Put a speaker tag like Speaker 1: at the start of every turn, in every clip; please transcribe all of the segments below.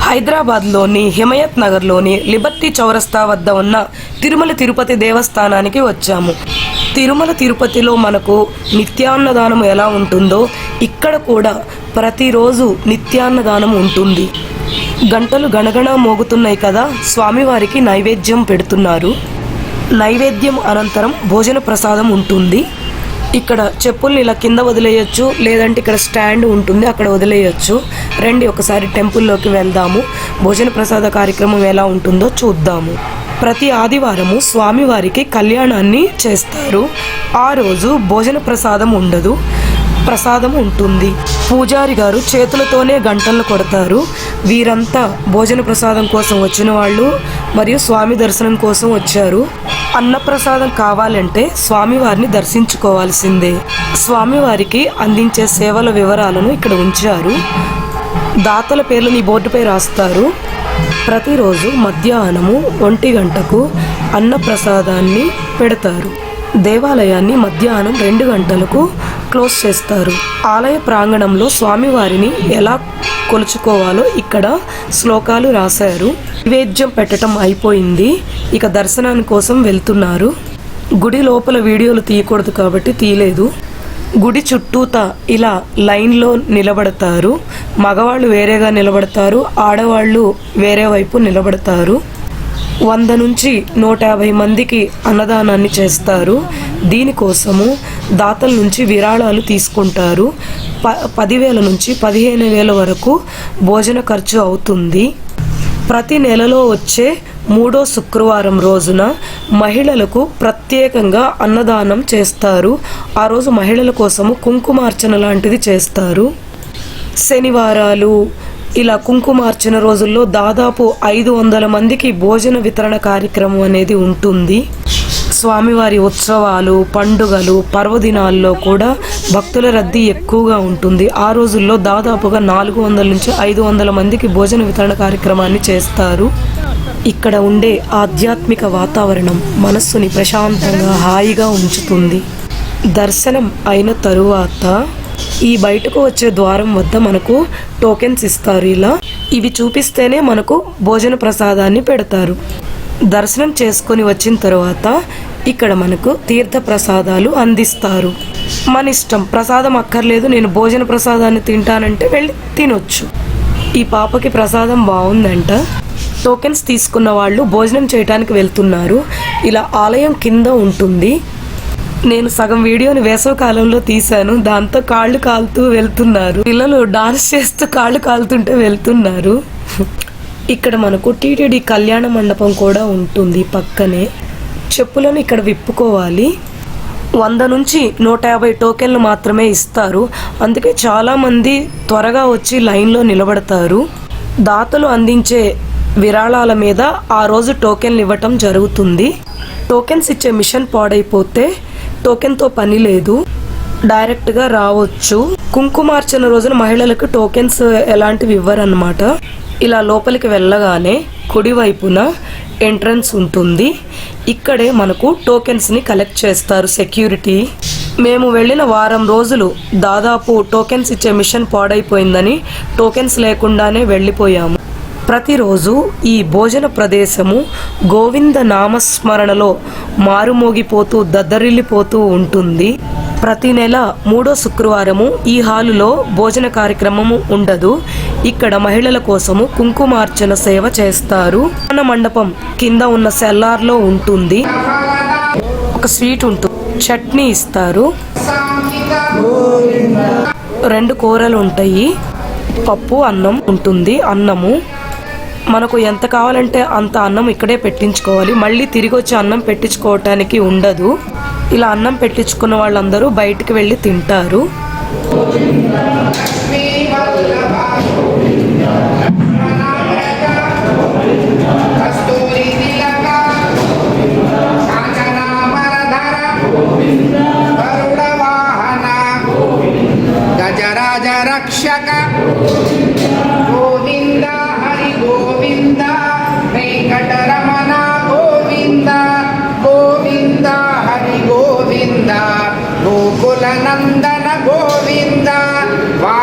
Speaker 1: హైదరాబాద్లోని హిమయత్ నగర్లోని లిబర్టీ చౌరస్తా వద్ద ఉన్న తిరుమల తిరుపతి దేవస్థానానికి వచ్చాము. తిరుమల తిరుపతిలో మనకు నిత్యాన్నదానం ఎలా ఉంటుందో ఇక్కడ కూడా ప్రతిరోజు నిత్యాన్నదానం ఉంటుంది. గంటలు గణగణ మోగుతున్నాయి కదా, స్వామివారికి నైవేద్యం పెడుతున్నారు. నైవేద్యం అనంతరం భోజన ప్రసాదం ఉంటుంది. ఇక్కడ చెప్పుల్ని ఇలా కింద వదిలేయచ్చు, లేదంటే ఇక్కడ స్టాండ్ ఉంటుంది, అక్కడ వదిలేయచ్చు. రండి ఒకసారి టెంపుల్లోకి వెళ్దాము, భోజన ప్రసాద కార్యక్రమం ఎలా ఉంటుందో చూద్దాము. ప్రతి ఆదివారము స్వామివారికి కళ్యాణాన్ని చేస్తారు. ఆ రోజు భోజన ప్రసాదం ఉండదు, ప్రసాదం ఉంటుంది. పూజారి గారు చేతులతోనే గంటలు కొడతారు. వీరంతా భోజన ప్రసాదం కోసం వచ్చిన వాళ్ళు మరియు స్వామి దర్శనం కోసం వచ్చారు. అన్నప్రసాదం కావాలంటే స్వామివారిని దర్శించుకోవాల్సిందే. స్వామివారికి అందించే సేవల వివరాలను ఇక్కడ ఉంచారు. దాతల పేర్లను ఈ బోర్డుపై రాస్తారు. ప్రతిరోజు మధ్యాహ్నము 1 గంటకు అన్నప్రసాదాన్ని పెడతారు. దేవాలయాన్ని మధ్యాహ్నం 2 గంటలకు క్లోజ్ చేస్తారు. ఆలయ ప్రాంగణంలో స్వామివారిని ఎలా కొలుచుకోవాలో ఇక్కడ శ్లోకాలు రాశారు. నైవేద్యం పెట్టడం అయిపోయింది, ఇక దర్శనాని కోసం వెళ్తున్నారు. గుడి లోపల వీడియోలు తీయకూడదు కాబట్టి తీయలేదు. గుడి చుట్టూతా ఇలా లైన్లో నిలబడతారు. మగవాళ్ళు వేరేగా నిలబడతారు, ఆడవాళ్ళు వేరే వైపు నిలబడతారు. 100 నుంచి 150 మందికి అన్నదానాన్ని చేస్తారు. దీనికోసము దాతల నుంచి విరాళాలు తీసుకుంటారు. 10,000 నుంచి 15,000 వరకు భోజన ఖర్చు అవుతుంది. ప్రతి నెలలో వచ్చే 3వ శుక్రవారం రోజున మహిళలకు ప్రత్యేకంగా అన్నదానం చేస్తారు. ఆ రోజు మహిళల కోసము కుంకుమార్చన లాంటిది చేస్తారు. శనివారాలు ఇలా కుంకుమార్చన రోజుల్లో దాదాపు 500 మందికి భోజన వితరణ కార్యక్రమం అనేది ఉంటుంది. స్వామివారి ఉత్సవాలు, పండుగలు, పర్వదినాల్లో కూడా భక్తుల రద్దీ ఎక్కువగా ఉంటుంది. ఆ రోజుల్లో దాదాపుగా 400 నుంచి 500 మందికి భోజన వితరణ కార్యక్రమాన్ని చేస్తారు. ఇక్కడ ఉండే ఆధ్యాత్మిక వాతావరణం మనస్సుని ప్రశాంతంగా హాయిగా ఉంచుతుంది. దర్శనం అయిన తరువాత ఈ బయటకు వచ్చే ద్వారం వద్ద మనకు టోకెన్స్ ఇస్తారు. ఇలా ఇవి చూపిస్తేనే మనకు భోజన ప్రసాదాన్ని పెడతారు. దర్శనం చేసుకొని వచ్చిన తర్వాత ఇక్కడ మనకు తీర్థ ప్రసాదాలు అందిస్తారు. మన ఇష్టం, ప్రసాదం అక్కర్లేదు నేను భోజన ప్రసాదాన్ని తింటానంటే వెళ్ళి తినొచ్చు. ఈ పాపకి ప్రసాదం బాగుందంట. టోకెన్స్ తీసుకున్న వాళ్ళు భోజనం చేయడానికి వెళ్తున్నారు. ఇలా ఆలయం కింద ఉంటుంది. నేను సగం వీడియోని వేసవకాలంలో తీశాను, దాంతో కాళ్ళు కాలుతూ వెళ్తున్నారు. పిల్లలు డాన్స్ చేస్తూ కాళ్ళు కాలుతుంటే వెళ్తున్నారు. ఇక్కడ మనకు టీటీడీ కళ్యాణ మండపం కూడా ఉంటుంది పక్కనే. చెప్పులను ఇక్కడ విప్పుకోవాలి. 100 నుంచి 150 టోకెన్లు మాత్రమే ఇస్తారు. అందుకే చాలామంది త్వరగా వచ్చి లైన్లో నిలబడతారు. దాతలు అందించే విరాళాల మీద ఆ రోజు టోకెన్లు ఇవ్వటం జరుగుతుంది. టోకెన్స్ ఇచ్చే మిషన్ పాడైపోతే టోకెన్తో పని లేదు, డైరెక్ట్గా రావచ్చు. కుంకుమార్చన రోజున మహిళలకు టోకెన్స్ ఎలాంటివి ఇవ్వరన్నమాట. ఇలా లోపలికి వెళ్ళగానే కుడివైపున ఎంట్రన్స్ ఉంటుంది. ఇక్కడే మనకు టోకెన్స్ని కలెక్ట్ చేస్తారు సెక్యూరిటీ. మేము వెళ్ళిన వారం రోజులు దాదాపు టోకెన్స్ ఇచ్చే మిషన్ పాడైపోయిందని టోకెన్స్ లేకుండానే వెళ్ళిపోయాము. ప్రతిరోజు ఈ భోజన ప్రదేశము గోవింద నామస్మరణలో మారుమోగిపోతూ దద్దరిల్లిపోతూ ఉంటుంది. ప్రతి నెల 3వ శుక్రవారము ఈ హాలులో భోజన కార్యక్రమము ఉండదు. ఇక్కడ మహిళల కోసము కుంకుమార్చన సేవ చేస్తారు. కళ్యాణ మండపం కింద ఉన్న సెల్లార్లో ఉంటుంది. ఒక స్వీట్ ఉంటుంది, చట్నీ ఇస్తారు, 2 కూరలు ఉంటాయి, పప్పు అన్నం ఉంటుంది. అన్నము మనకు ఎంత కావాలంటే అంత అన్నం ఇక్కడే పెట్టించుకోవాలి. మళ్ళీ తిరిగి వచ్చి అన్నం పెట్టించుకోవటానికి ఉండదు. ఇలా అన్నం పెట్టించుకున్న వాళ్ళందరూ బయటికి వెళ్ళి తింటారు.
Speaker 2: గజరాజ రక్షక గోవింద హరి గోవింద వెంకటరమణ గోవింద గోవింద హరి గోవింద గోకుల నందన గోవింద వా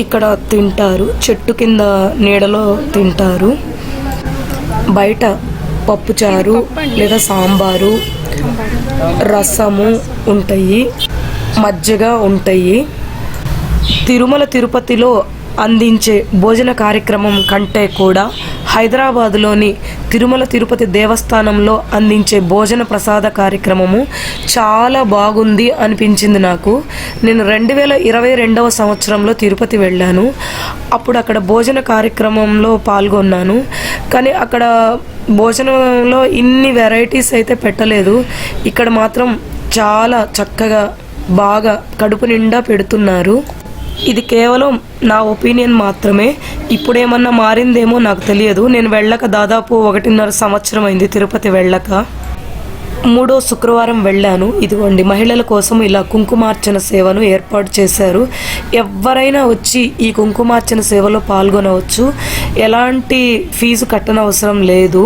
Speaker 1: ఇక్కడ తింటారు, చెట్టు కింద నీడలో తింటారు. బయట పప్పుచారు లేదా సాంబారు, రసము ఉంటాయి, మజ్జిగ ఉంటాయి. తిరుమల తిరుపతిలో అందించే భోజన కార్యక్రమం కంటే కూడా హైదరాబాదులోని తిరుమల తిరుపతి దేవస్థానంలో అందించే భోజన ప్రసాద కార్యక్రమము చాలా బాగుంది అనిపించింది నాకు. నేను 2022 సంవత్సరంలో తిరుపతి వెళ్ళాను. అప్పుడు అక్కడ భోజన కార్యక్రమంలో పాల్గొన్నాను. కానీ అక్కడ భోజనంలో ఇన్ని వెరైటీస్ అయితే పెట్టలేదు. ఇక్కడ మాత్రం చాలా చక్కగా బాగా కడుపు నిండా పెడుతున్నారు. ఇది కేవలం నా ఒపీనియన్ మాత్రమే. ఇప్పుడేమన్నా మారిందేమో నాకు తెలియదు. నేను వెళ్ళక దాదాపు 1.5 సంవత్సరం అయింది తిరుపతి వెళ్ళక. 3వ శుక్రవారం వెళ్ళాను. ఇదిగోండి, మహిళల కోసం ఇలా కుంకుమార్చన సేవను ఏర్పాటు చేశారు. ఎవరైనా వచ్చి ఈ కుంకుమార్చన సేవలో పాల్గొనవచ్చు. ఎలాంటి ఫీజు కట్టనవసరం లేదు.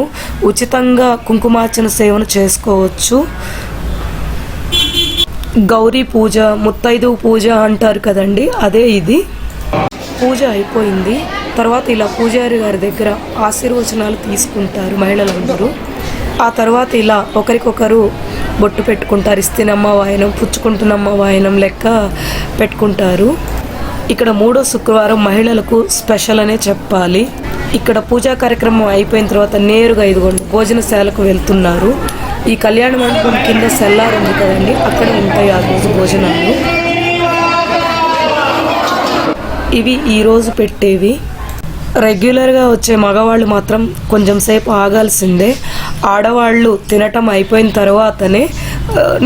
Speaker 1: ఉచితంగా కుంకుమార్చన సేవను చేసుకోవచ్చు. గౌరీ పూజ, ముత్తైదు పూజ అంటారు కదండి, అదే ఇది. పూజ అయిపోయింది. తర్వాత ఇలా పూజారి గారి దగ్గర ఆశీర్వచనాలు తీసుకుంటారు మహిళలందరూ. ఆ తర్వాత ఇలా ఒకరికొకరు బొట్టు పెట్టుకుంటారు. ఇస్తేనమ్మ వాయనం, పుచ్చుకుంటున్నమ్మ వాయనం లెక్క పెట్టుకుంటారు. ఇక్కడ 3వ శుక్రవారం మహిళలకు స్పెషల్ అనే చెప్పాలి. ఇక్కడ పూజా కార్యక్రమం అయిపోయిన తర్వాత నేరుగా ఇదిగోండి భోజనశాలకు వెళ్తున్నారు. ఈ కళ్యాణ మండపం కింద సెల్లార్ ఉంది కదండి, అక్కడ ఉంటాయి ఆ రోజు భోజనాలు. ఇవి ఈరోజు పెట్టేవి. రెగ్యులర్గా వచ్చే మగవాళ్ళు మాత్రం కొంచెం సేపు ఆగాల్సిందే. ఆడవాళ్ళు తినటం అయిపోయిన తర్వాతనే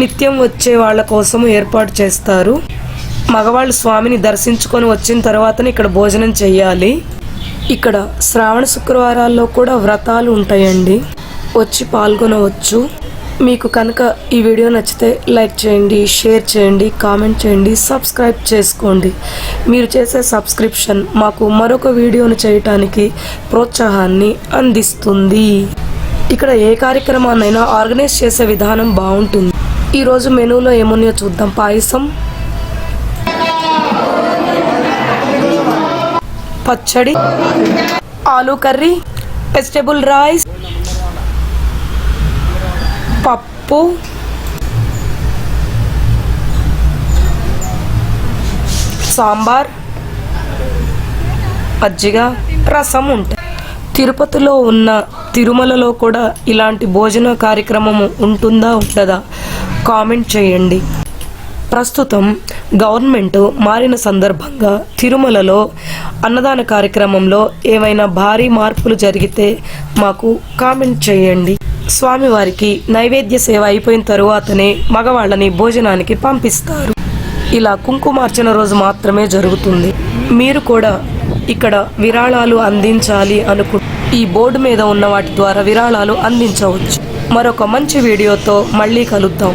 Speaker 1: నిత్యం వచ్చే వాళ్ళ కోసం ఏర్పాటు చేస్తారు. మగవాళ్ళు స్వామిని దర్శించుకొని వచ్చిన తర్వాతనే ఇక్కడ భోజనం చేయాలి. ఇక్కడ శ్రావణ శుక్రవారాల్లో కూడా వ్రతాలు ఉంటాయండి, వచ్చి పాల్గొనవచ్చు. మీకు కనుక ఈ వీడియో నచ్చితే లైక్ చేయండి, షేర్ చేయండి, కామెంట్ చేయండి, సబ్స్క్రైబ్ చేసుకోండి. మీరు చేసే సబ్స్క్రిప్షన్ మాకు మరొక వీడియోను చేయటానికి ప్రోత్సాహాన్ని అందిస్తుంది. ఇక్కడ ఏ కార్యక్రమాన్నైనా ఆర్గనైజ్ చేసే విధానం బాగుంటుంది. ఈరోజు మెనూలో ఏమున్నాయో చూద్దాం. పాయసం, పచ్చడి, ఆలూ కర్రీ, వెజిటేబుల్ రైస్, పప్పు, సాంబార్, మజ్జిగ, రసం ఉంటాయి. తిరుపతిలో ఉన్న తిరుమలలో కూడా ఇలాంటి భోజన కార్యక్రమం ఉంటుందా ఉండదా కామెంట్ చేయండి. ప్రస్తుతం గవర్నమెంట్ మారిన సందర్భంగా తిరుమలలో అన్నదాన కార్యక్రమంలో ఏమైనా భారీ మార్పులు జరిగితే మాకు కామెంట్ చేయండి. స్వామివారికి నైవేద్య సేవ అయిపోయిన తరువాతనే మగవాళ్ళని భోజనానికి పంపిస్తారు. ఇలా కుంకుమార్చన రోజు మాత్రమే జరుగుతుంది. మీరు కూడా ఇక్కడ విరాళాలు అందించాలి ఈ బోర్డు మీద ఉన్న వాటి ద్వారా విరాళాలు అందించవచ్చు. మరొక మంచి వీడియోతో మళ్ళీ కలుద్దాం.